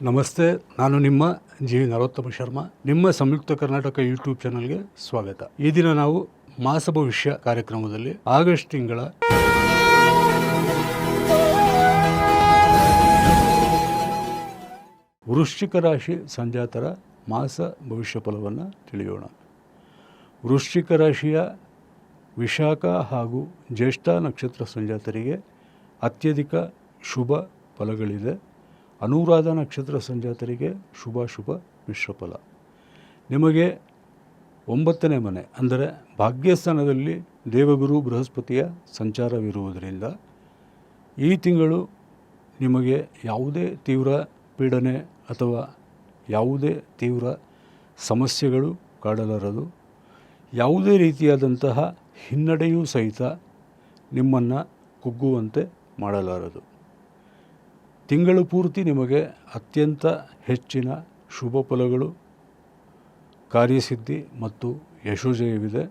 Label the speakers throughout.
Speaker 1: ನಮಸ್ತೆ, ನಾನು ನಿಮ್ಮ ಜಿ ನರೋತ್ತಮ ಶರ್ಮಾ. ನಿಮ್ಮ ಸಂಯುಕ್ತ ಕರ್ನಾಟಕ ಯೂಟ್ಯೂಬ್ ಚಾನಲ್ಗೆ ಸ್ವಾಗತ. ಈ ದಿನ ನಾವು ಮಾಸ ಭವಿಷ್ಯ ಕಾರ್ಯಕ್ರಮದಲ್ಲಿ ಆಗಸ್ಟ್ ತಿಂಗಳ ವೃಶ್ಚಿಕ ರಾಶಿ ಸಂಜಾತರ ಮಾಸ ಭವಿಷ್ಯ ಫಲವನ್ನು ತಿಳಿಯೋಣ. ವೃಶ್ಚಿಕ ರಾಶಿಯ ವಿಶಾಖ ಹಾಗೂ ಜ್ಯೇಷ್ಠ ನಕ್ಷತ್ರ ಸಂಜಾತರಿಗೆ ಅತ್ಯಧಿಕ ಶುಭ ಫಲಗಳಿದೆ. ಅನುರಾಧ ನಕ್ಷತ್ರ ಸಂಜಾತರಿಗೆ ಶುಭ ಮಿಶ್ರ ಫಲ. ನಿಮಗೆ 9ನೇ ಮನೆ ಅಂದರೆ ಭಾಗ್ಯಸ್ಥಾನದಲ್ಲಿ ದೇವಗುರು ಬೃಹಸ್ಪತಿಯ ಸಂಚಾರವಿರುವುದರಿಂದ ಈ ತಿಂಗಳು ನಿಮಗೆ ಯಾವುದೇ ತೀವ್ರ ಪೀಡನೆ ಅಥವಾ ಯಾವುದೇ ತೀವ್ರ ಸಮಸ್ಯೆಗಳು ಕಾಡಲಾರದು. ಯಾವುದೇ ರೀತಿಯಾದಂತಹ ಹಿನ್ನಡೆಯೂ ಸಹಿತ ನಿಮ್ಮನ್ನು ಕುಗ್ಗುವಂತೆ ಮಾಡಲಾರದು. ತಿಂಗಳು ಪೂರ್ತಿ ನಿಮಗೆ ಅತ್ಯಂತ ಹೆಚ್ಚಿನ ಶುಭ ಫಲಗಳು, ಕಾರ್ಯಸಿದ್ಧಿ ಮತ್ತು ಯಶೋಜಯವಿದೆ.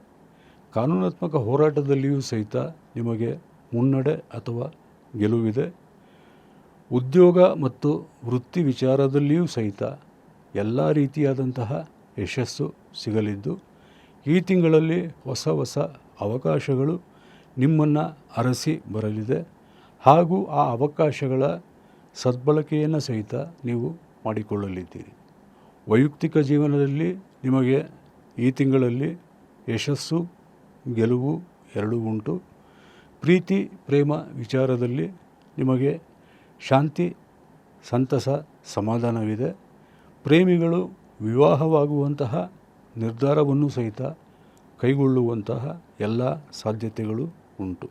Speaker 1: ಕಾನೂನಾತ್ಮಕ ಹೋರಾಟದಲ್ಲಿಯೂ ಸಹಿತ ನಿಮಗೆ ಮುನ್ನಡೆ ಅಥವಾ ಗೆಲುವಿದೆ. ಉದ್ಯೋಗ ಮತ್ತು ವೃತ್ತಿ ವಿಚಾರದಲ್ಲಿಯೂ ಸಹಿತ ಎಲ್ಲ ರೀತಿಯಾದಂತಹ ಯಶಸ್ಸು ಸಿಗಲಿದ್ದು, ಈ ತಿಂಗಳಲ್ಲಿ ಹೊಸ ಅವಕಾಶಗಳು ನಿಮ್ಮನ್ನು ಅರಸಿ ಬರಲಿದೆ ಹಾಗೂ ಆ ಅವಕಾಶಗಳ ಸದ್ಬಳಕೆಯನ್ನು ಸಹಿತ ನೀವು ಮಾಡಿಕೊಳ್ಳಲಿದ್ದೀರಿ. ವೈಯಕ್ತಿಕ ಜೀವನದಲ್ಲಿ ನಿಮಗೆ ಈ ತಿಂಗಳಲ್ಲಿ ಯಶಸ್ಸು, ಗೆಲುವು ಎರಡೂ ಉಂಟು. ಪ್ರೀತಿ ಪ್ರೇಮ ವಿಚಾರದಲ್ಲಿ ನಿಮಗೆ ಶಾಂತಿ, ಸಂತಸ, ಸಮಾಧಾನವಿದೆ. ಪ್ರೇಮಿಗಳು ವಿವಾಹವಾಗುವಂತಹ ನಿರ್ಧಾರವನ್ನು ಸಹಿತ ಕೈಗೊಳ್ಳುವಂತಹ ಎಲ್ಲ ಸಾಧ್ಯತೆಗಳು ಉಂಟು.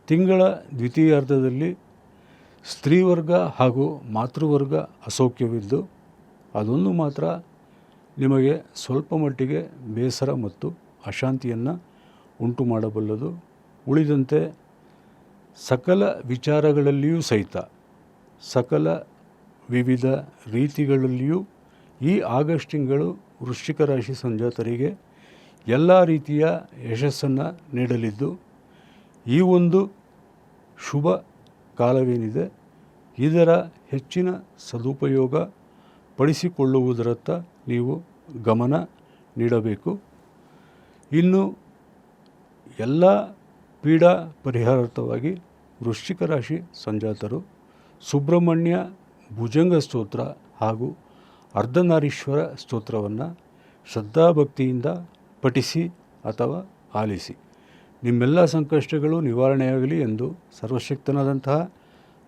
Speaker 1: ತಿಂಗಳ ದ್ವಿತೀಯಾರ್ಧದಲ್ಲಿ ಸ್ತ್ರೀವರ್ಗ ಹಾಗೂ ಮಾತೃವರ್ಗ ಅಸೌಖ್ಯವಿದ್ದು, ಅದೊಂದು ಮಾತ್ರ ನಿಮಗೆ ಸ್ವಲ್ಪ ಮಟ್ಟಿಗೆ ಬೇಸರ ಮತ್ತು ಅಶಾಂತಿಯನ್ನು ಉಂಟು ಮಾಡಬಲ್ಲದು. ಉಳಿದಂತೆ ಸಕಲ ವಿಚಾರಗಳಲ್ಲಿಯೂ ಸಹಿತ ಸಕಲ ವಿವಿಧ ರೀತಿಗಳಲ್ಲಿಯೂ ಈ ಆಗಸ್ಟ್ ತಿಂಗಳು ವೃಶ್ಚಿಕ ರಾಶಿ ಸಂಜಾತರಿಗೆ ಎಲ್ಲ ರೀತಿಯ ಯಶಸ್ಸನ್ನು ನೀಡಲಿದ್ದು, ಈ ಒಂದು ಶುಭ ಕಾಲವೇನಿದೆ ಇದರ ಹೆಚ್ಚಿನ ಸದುಪಯೋಗ ಪಡಿಸಿಕೊಳ್ಳುವುದರತ್ತ ನೀವು ಗಮನ ನೀಡಬೇಕು. ಇನ್ನು ಎಲ್ಲ ಪೀಡಾ ಪರಿಹಾರಾರ್ಥವಾಗಿ ವೃಶ್ಚಿಕ ರಾಶಿ ಸಂಜಾತರು ಸುಬ್ರಹ್ಮಣ್ಯ ಭುಜಂಗ ಸ್ತೋತ್ರ ಹಾಗೂ ಅರ್ಧನಾರೀಶ್ವರ ಸ್ತೋತ್ರವನ್ನು ಶ್ರದ್ಧಾಭಕ್ತಿಯಿಂದ ಪಠಿಸಿ ಅಥವಾ ಆಲಿಸಿ. ನಿಮ್ಮೆಲ್ಲ ಸಂಕಷ್ಟಗಳು ನಿವಾರಣೆಯಾಗಲಿ ಎಂದು ಸರ್ವಶಕ್ತನಾದಂತಹ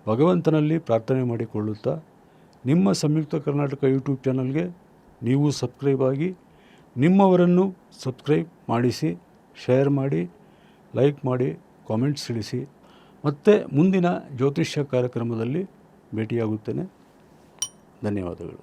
Speaker 1: ಭಗವಂತನಲ್ಲಿ ಪ್ರಾರ್ಥನೆ ಮಾಡಿಕೊಳ್ಳುತ್ತಾ, ನಿಮ್ಮ ಸಂಯುಕ್ತ ಕರ್ನಾಟಕ ಯೂಟ್ಯೂಬ್ ಚಾನಲ್ಗೆ ನೀವು ಸಬ್ಸ್ಕ್ರೈಬ್ ಆಗಿ, ನಿಮ್ಮವರನ್ನು ಸಬ್ಸ್ಕ್ರೈಬ್ ಮಾಡಿಸಿ, ಶೇರ್ ಮಾಡಿ, ಲೈಕ್ ಮಾಡಿ, ಕಾಮೆಂಟ್ಸ್ ತಿಳಿಸಿ. ಮತ್ತೆ ಮುಂದಿನ ಜ್ಯೋತಿಷ್ಯ ಕಾರ್ಯಕ್ರಮದಲ್ಲಿ ಭೇಟಿಯಾಗುತ್ತೇನೆ. ಧನ್ಯವಾದಗಳು.